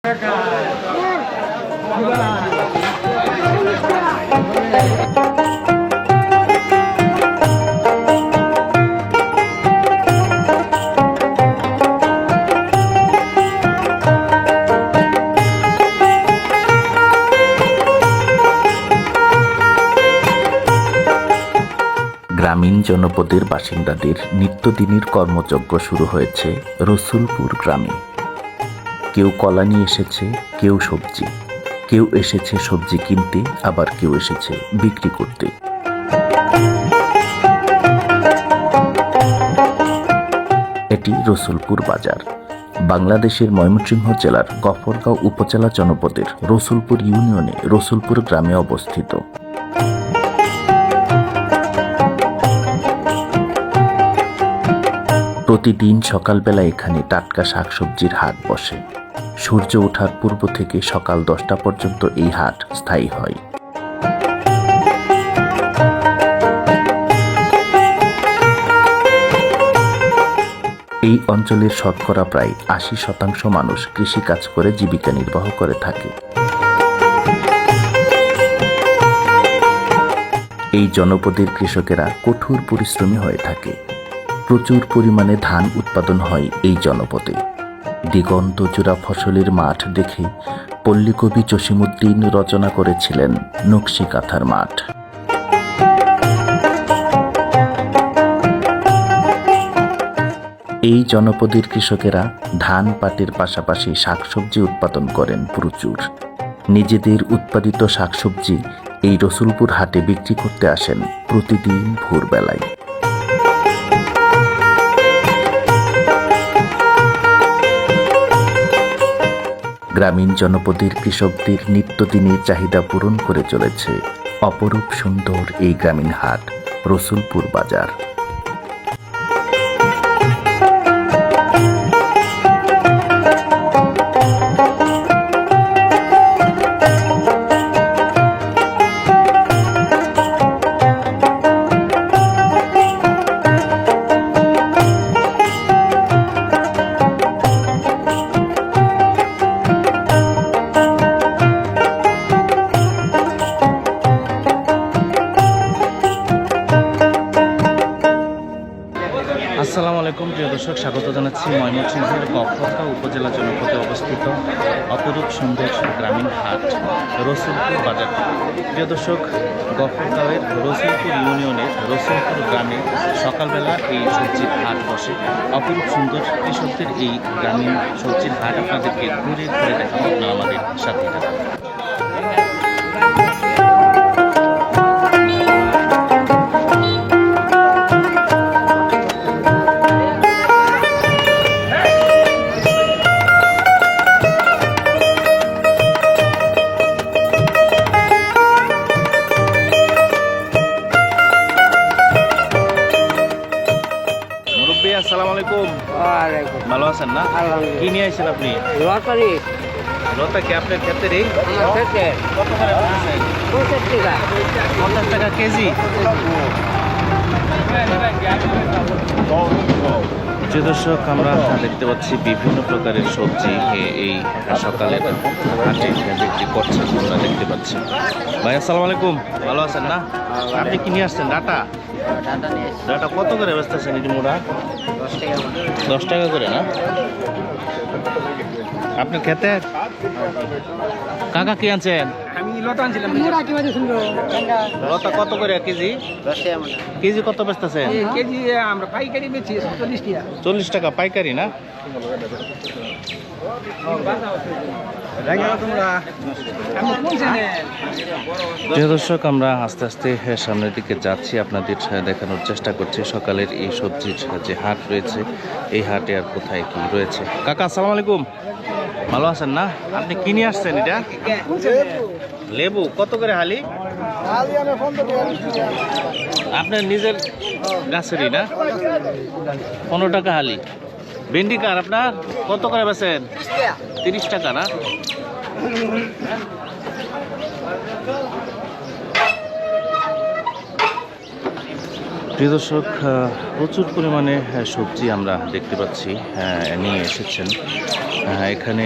গ্রামীণ জনপদের বাসিন্দাদের নিত্যদিনের কর্মযজ্ঞ শুরু হয়েছে রসুলপুর গ্রামে। কেউ কলা নিয়ে এসেছে, কেউ সবজি, কেউ এসেছে সবজি কিনতে, আবার কেউ এসেছে বিক্রি করতে। এটি রসুলপুর বাজার। বাংলাদেশের ময়মনসিংহ জেলার গফরগাঁও উপজেলা জনপদের রসুলপুর ইউনিয়নে রসুলপুর গ্রামে অবস্থিত। প্রতিদিন সকালবেলা এখানে টাটকা শাকসবজির হাট বসে। সূর্য ওঠার পূর্ব থেকে সকাল 10টা পর্যন্ত এই হাট স্থায়ী হয়। এই অঞ্চলের শতকরা প্রায় 80% মানুষ কৃষিকাজ করে জীবিকা নির্বাহ করে থাকে। এই জনপদের কৃষকেরা কঠোর পরিশ্রমী হয়ে থাকে। প্রচুর পরিমাণে ধান উৎপাদন হয় এই জনপদে। দিগন্ত জোড়া ফসলের মাঠ দেখে পল্লীকবি জসিমউদ্দিন রচনা করেছিলেন নকশি কাঁথার মাঠ। এই জনপদের কৃষকেরা ধান পাটের পাশাপাশি শাকসবজি উৎপাদন করেন প্রচুর। নিজেদের উৎপাদিত শাকসবজি এই রসুলপুর হাটে বিক্রি করতে আসেন প্রতিদিন ভোরবেলায়। গ্রামীণ জনপদের কৃষকদের নিত্যদিনের চাহিদা পূরণ করে চলেছে অপরূপ সুন্দর এই গ্রামীণ হাট রসুলপুর বাজার। আসসালামু আলাইকুম প্রিয় দর্শক, স্বাগত জানাচ্ছি ময়মনসিংহের গফরগাঁও উপজেলা জনপদে অবস্থিত অপরূপ সুন্দর গ্রামীণ হাট রসুলপুর বাজার। প্রিয় দর্শক, গফরগাঁওয়ের রসুলপুর ইউনিয়নের রসুলপুর গ্রামে সকালবেলা এই সবজির হাট বসে। অপরূপ সুন্দর কৃষকদের এই গ্রামীণ সবজির হাট আপনাদেরকে ঘুরে ঘুরে দেখাবো, আপনারা আমাদের সাথে থাকুন। আসসালামু আলাইকুম। ভালো আছেন না? কি নিয়ে আসছেন আপনি? লতা কি আপনার ক্ষেতের? কত করে বলছেন? 50 টাকা কেজি। দর্শক, আমরা দেখতে পাচ্ছি বিভিন্ন প্রকারের সবজি এই সকালে হাটে বিক্রি করছেন, আমরা দেখতে পাচ্ছি। ভাই আসসালামু আলাইকুম, ভালো আছেন না? আপনি কি নিয়ে আসছেন? ডাটা কত করে বেচতেছেন? এটি মোড়া 10 টাকা করে না? আপনার খেতে কাকা কি আনছেন? লতা কত করে কেজি? কেজি কত বেচতেছেন? কেজি আমরা পাইকারি বেচি 40 টাকা পাইকারি না? প্রিয় দর্শক, আমরা আস্তে আস্তে সামনের দিকে যাচ্ছি, আপনাদের দেখানোর চেষ্টা করছি সকালের এই সবজির যে হাট রয়েছে, এই হাটে আর কোথায় কি রয়েছে। কাকা আসসালামু আলাইকুম, ভালো আছেন না? আপনি কি নিয়ে আসছেন? এটা লেবু কত করে হালি? আপনার নিজের গাছেরই না? 15 টাকা হালি। ভেন্ডি কার আপনার? কত করে বেচেন? 30 টাকা না? প্রিয় দর্শক, প্রচুর পরিমাণে সবজি আমরা দেখতে পাচ্ছি নিয়ে এসেছেন। এখানে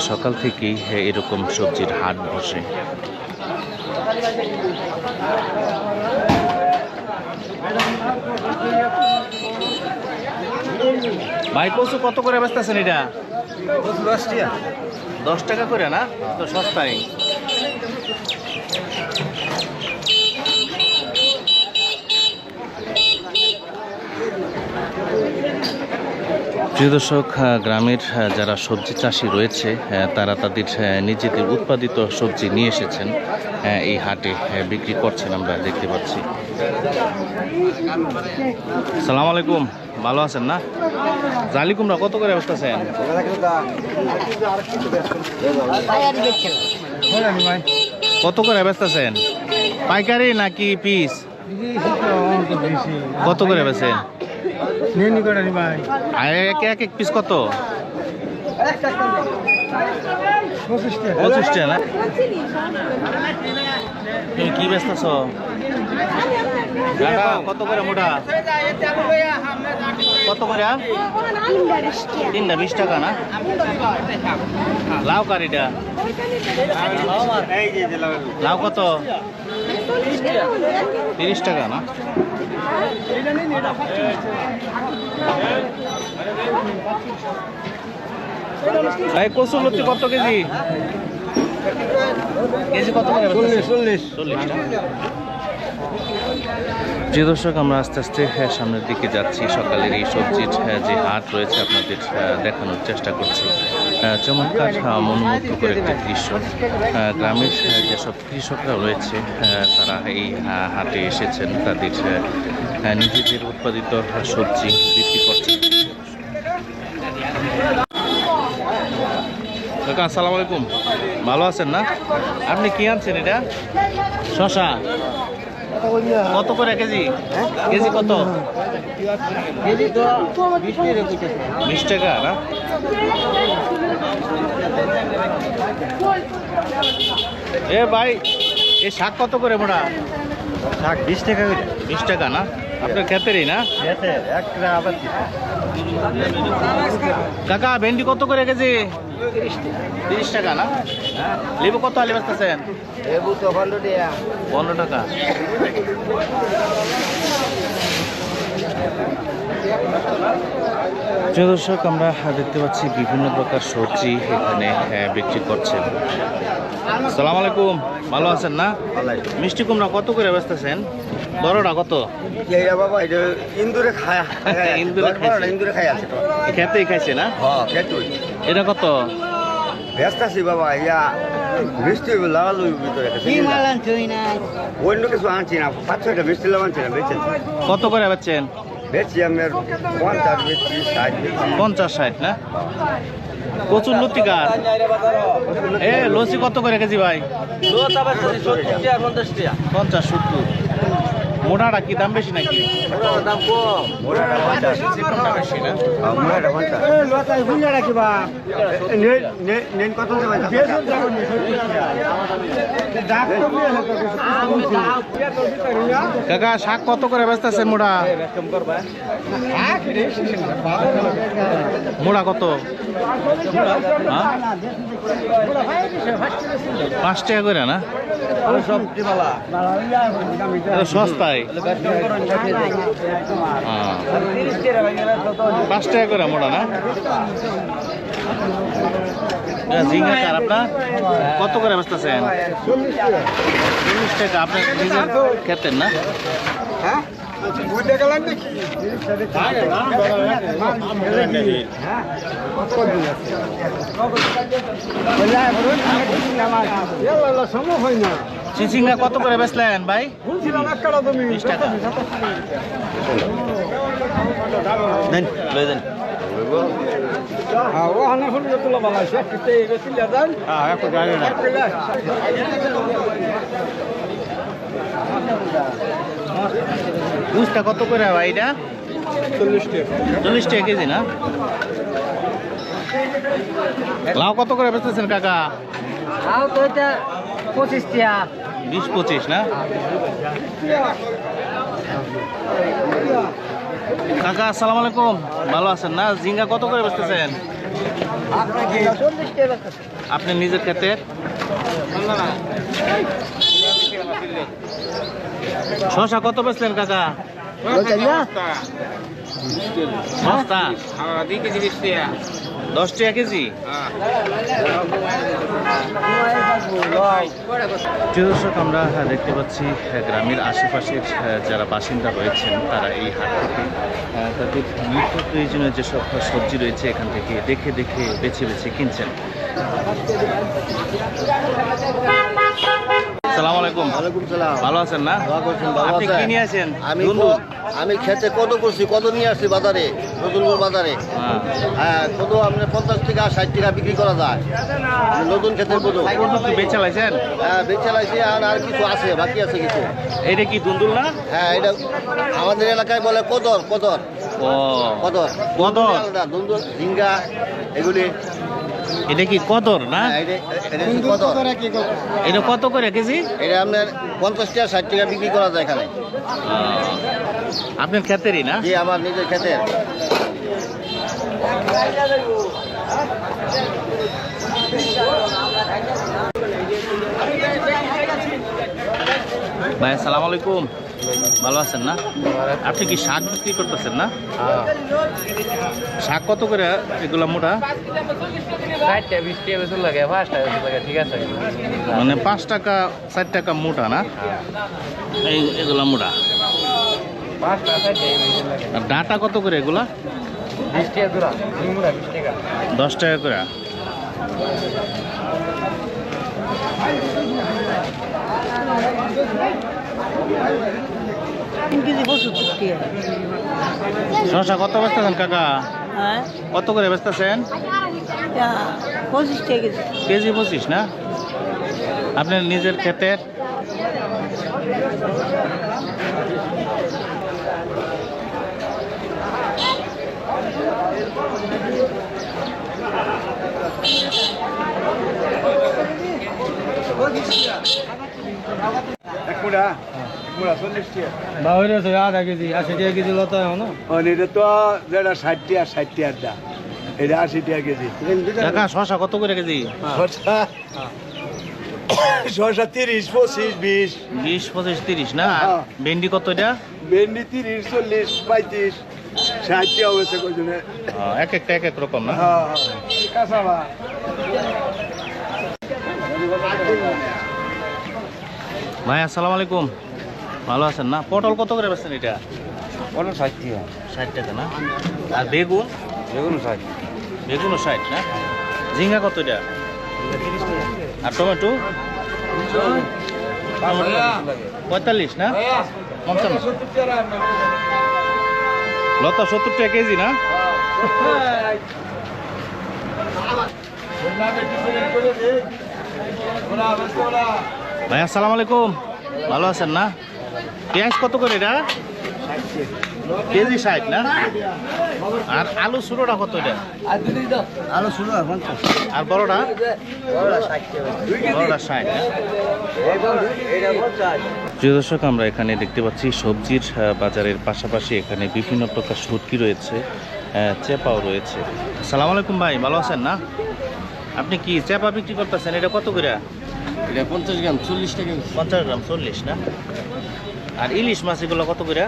সকাল থেকেই এরকম সবজির হাট বসে। ভাই কচু কত করে বেচতেছেন এটা? 10 টাকা করে না, তো সস্তায়। প্রিয় দর্শক, গ্রামের যারা সবজি চাষি রয়েছে তারা তাদের নিজেদের উৎপাদিত সবজি নিয়ে এসেছেন এই হাটে বিক্রি করছেন, আমরা দেখতে পাচ্ছি। সালাম আলাইকুম, ভালো আছেন না? জালি কুমড়া কত করে বেচতেছেন? কত করে বেচতেছেন? পাইকারি নাকি পিস? কত করে বেচেন? এক পিস কত? 25 টাকা না? তুমি কি বেচতেছ? কত করে মোটা? কত করে? 3 টাকা না? লাউ কারিটা লাউ কত? 30 টাকা না? ভাই কচুর লতি কত কেজি? কেজি কত করে? 40 টাকা। যে দর্শক, আমরা আস্তে আস্তে সামনের দিকে যাচ্ছি। সকালের এই সবজির যে হাট রয়েছে আপনাদের দেখানোর চেষ্টা করছি। চমৎকার মনোমুগ্ধকর একটি দৃশ্য। গ্রামের যেসব কৃষকরা রয়েছে তারা এই হাটে এসেছেন, তাদের নিজেদের উৎপাদিত সবজি বিক্রি করছেন। কাকা আসসালামু আলাইকুম, ভালো আছেন না? আপনি কি আনছেন এটা? শশা কত করে কেজি? কেজি কত? 20 টাকা না? এ ভাই, এই শাক কত করে মোটা? শাক 20 টাকা করে। 20 টাকা না? আপনার ক্ষেতেরই না? কাকা ভেন্ডি কত করে কেজি? 30 টাকা না? লেবু কত আলি বেচতেছেন? লেবু তো 15 টাকা। প্রিয় দর্শক, আমরা দেখতে পাচ্ছি বিভিন্ন প্রকার সবজি এখানে বিক্রি করছেন। সালাম আলাইকুম, ভালো আছেন না? মিষ্টি কুমড়া কত করে বেচতেছেন? বড়টা কত? বাবা এটা ইন্দুরে খায়। ইন্দুরে খাই আছে। খেতেই খাইছে না? হ্যাঁ খেতুই। এটা কত? ব্যস্ত আছি বাবা, ইয়া মিষ্টি লাগালো ভিতরে। অন্য কিছু আনছি না, 5-6টা মিষ্টি লাগান আনছি না, বেচেছি। কত করে বেচছেন? বেচছি আমার 50 বেচছি, 60 বেচছি। 50-60 না? কচুর লতি কার? এ লসি কত করে কেজি ভাই? 50-70। মোটাটা কি দাম বেশি নাকি? দাম কম। মোড়াটা 50, চিকনটা বেশি না? মোড়াটা 50। নেন কত দেবেন? কাকা শাক কত করে বেচতেছেন মোটা? মোটা কত? হ্যাঁ? 5 টাকা করে না? সস্তায়। 5 টাকা করে মোটা না? ঝিঙ্গা কার আপনার কত করে বেচতেছেন? 40 টাকা। আপনার নিজের খেতেন না? চিচিঙ্গা কত করে বেচলেন ভাই? 20 টাকা। নেন, লয়ে যান। বুঝটা কত করে ভাই এটা? 40 টাকা কেজি না? লাউ কত করে বেচতেছেন কাকা? লাউ তো এটা 25 টাকা। 20-25 না? কাকা আসসালামু আলাইকুম, ভালো আছেন না? ঝিঙ্গা কত করে বেচতেছেন? আপনি নিজের ক্ষেত্রে শশা কত বেচলেন কাকা? বস্তা 10 টাকা কেজি। প্রিয় দর্শক, আমরা দেখতে পাচ্ছি গ্রামের আশেপাশের যারা বাসিন্দা রয়েছেন তারা এই হাট থেকে তাদের নিত্য প্রয়োজনীয় যেসব সবজি রয়েছে এখান থেকে দেখে দেখে বেছে বেছে কিনছেন। আসসালামু আলাইকুম। ওয়ালাইকুম সালাম। ভালো আছেন না? দোয়া করছেন, ভালো আপনি আছেন? কি নিয়ে আছেন? আমি খেতে কত করছি, কত নিয়ে আসছি বাজারে, নতুনপুর বাজারে। হ্যাঁ, কত আপনি 50 টাকা 60 টাকা বিক্রি করা যায় নতুন ক্ষেতের কত। কি বেচে লাইছেন? হ্যাঁ, বেচে লাইছি, আর কিছু আছে, বাকি আছে কিছু। এটা কি দুন্দুল না? হ্যাঁ, এটা আমাদের এলাকায় বলে কদর। ও কদর কদর। দুন্দুল, ঝিঙ্গা এগুলি। এটা কি কদর না? হ্যাঁ, এটা হচ্ছে কদর। এটা কত করে কেজি? এটা আপনার 50 টাকা 60 টাকা বিক্রি করা যায় এখানে। আপনার ক্ষেতেরই না? জি, আমার নিজের ক্ষেতের। ভাই আসসালামু আলাইকুম। ভালো আছেন না? আপনি কি শাক বিক্রি করতেছেন না? শাক কত করে এগুলা মোটা? 20 টাকা বেশি লাগে, 5 টাকা বেশি লাগে, ঠিক আছে। মানে 5 টাকা 4 টাকা মোটা না? এগুলা মোটা। 5 টাকা 60 টাকা বেশি লাগে। আর ডাটা কত করে এগুলা? 20 টাকা জোড়া, মুড়া 20 টাকা। 10 টাকা করে। শশা কত বেচতেছেন কাকা? কত করে বেচতেছেন? 25 টাকা কেজি। কেজি 25 না? আপনার নিজের ক্ষেতের? আধা কেজি 80 টাকা কেজি লতা না? এটা তো যেটা 60 টাকা 60 টাকার দাম, এটা 80 টাকা কেজি। কাকা শশা কত করে কেজি? শসা 30, 25, 20। 20, 25, 30 না? আর হ্যাঁ। ভেন্ডি কত এটা? ভেন্ডি 30, 40, 35, 60 টাকা হয়েছে কজনে। এক একটা এক এক রকম না? হ্যাঁ, কাঁচাবা ভাই আসসালামু আলাইকুম। ভালো আছেন না? পটল কত করে বেচছেন এটা? 60 টাকা। 60 টাকা না? আর বেগুন? বেগুন 60। বেগুনও 60 না? ঝিঙ্গা কত এটা? 30 টাকা। আর টমেটো? 45 না? 55। লতা 70 টাকা কেজি না? ভাই আসসালামু আলাইকুম। ভালো আছেন না? পেঁয়াজ কত করে এটা? কেজি 60 না? আর আলু ছোটটা কত এটা? আলু শুরু 50। আর বড়টা? বড়টা 60 টাকা। বড়টা 60 না? প্রিয় দর্শক, আমরা এখানে দেখতে পাচ্ছি সবজির বাজারের পাশাপাশি এখানে বিভিন্ন প্রকার শুটকি রয়েছে, চেপাও রয়েছে। আসসালামু আলাইকুম ভাই, ভালো আছেন না? আপনি কি চেপা বিক্রি করতেছেন? এটা কত করে? এটা 50 গ্রাম 40 টাকা। 50 গ্রাম 40 না? আর ইলিশ মাছ এগুলো কত করে?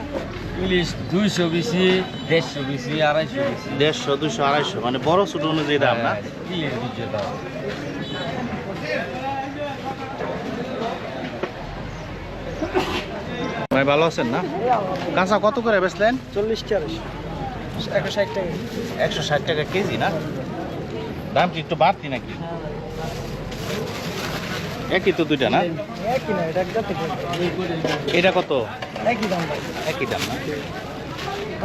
ইলিশ 200 বেশি, 150 বেশি, 250 বেশি। 150, 200, 250, মানে বড় ছোট অনুযায়ী দাম না? ইলিশ 200 দাম। ভাই ভালো আছেন না? কাঁচা কত করে বেচলেন? 40 টাকা। 160 টাকা। 160 টাকা কেজি না? দাম কি একটু বাড়তি নাকি? একই তো দুইটা না? একই না, এটা একটা থেকে। এটা কত? একই দাম ভাই। একই দাম না?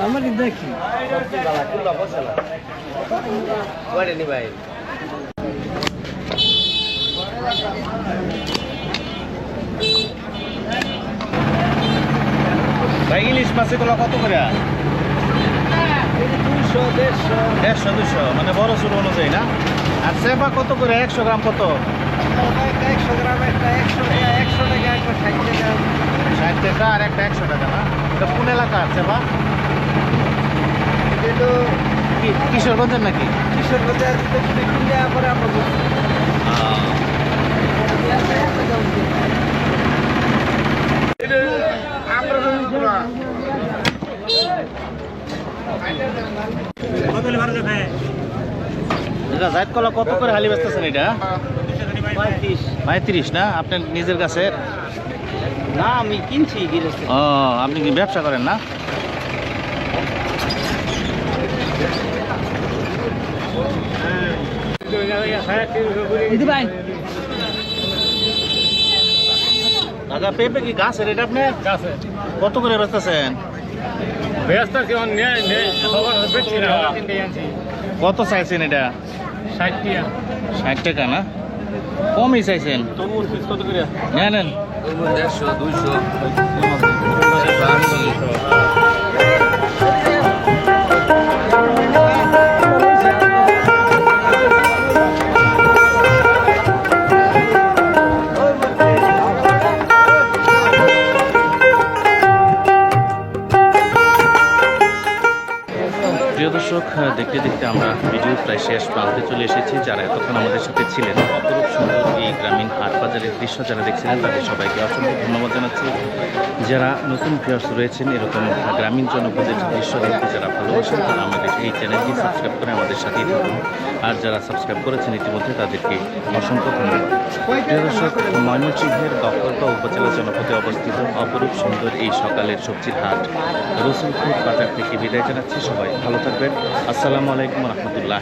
আমার দেখি। ভাই ইলিশ মাছ এগুলো কত করে? 200, 150। 150, 200, মানে বড় ছোট অনুযায়ী না? আর চেপা কত করে? 100 গ্রাম কত? 100 গ্রাম একটা 100 টাকা, 160 টাকা। 60 টাকা আর একটা 100 টাকা না? এটা কোন এলাকার চেপা? এটা কিশোরগঞ্জের নাকি? কিশোরগঞ্জের কিনলে পরে আমরা বলছি এটা জায়দ কলা কত করে হালি বেচতেছেন এটা? 35 না? আপনার নিজের কাছে? না আমি কিনছি গিরেছি ও, আপনি কি ব্যবসা করেন না? দাদা পেঁপে কি গাছের এটা আপনি? কত করে বেচতেছেন? কত চাইছেন এটা? 60 টাকা না? কমই চাইছেন। নেন নেন। প্রিয় দর্শক, দেখতে দেখতে আমরা ভিডিও প্রায় শেষ প্রান্তে চলে এসেছি। যারা এতক্ষণ আমাদের সাথে ছিলেন, অপরূপ সুন্দর এই গ্রামীণ হাট বাজারের দৃশ্য যারা দেখছিলেন তাদের সবাইকে অসংখ্য ধন্যবাদ জানাচ্ছি। যারা নতুন ভিউয়ার্স রয়েছেন, এরকম গ্রামীণ জনপদের দৃশ্য দেখতে যারা ভালোবাসেন, তারা আমাদের এই চ্যানেলটি সাবস্ক্রাইব করে আমাদের সাথেই থাকুন। আর যারা সাবস্ক্রাইব করেছেন ইতিমধ্যে তাদেরকে অসংখ্য ধন্যবাদ। প্রিয় দর্শক, ময়মনসিংহের গফরগাঁও উপজেলা জনপদে অবস্থিত অপরূপ সুন্দর এই সকালের সবজির হাট রসুলপুর বাজার থেকে বিদায় জানাচ্ছি। সবাই ভালো থাকবেন। আসসালামু আলাইকুম রহমতুল্লাহ।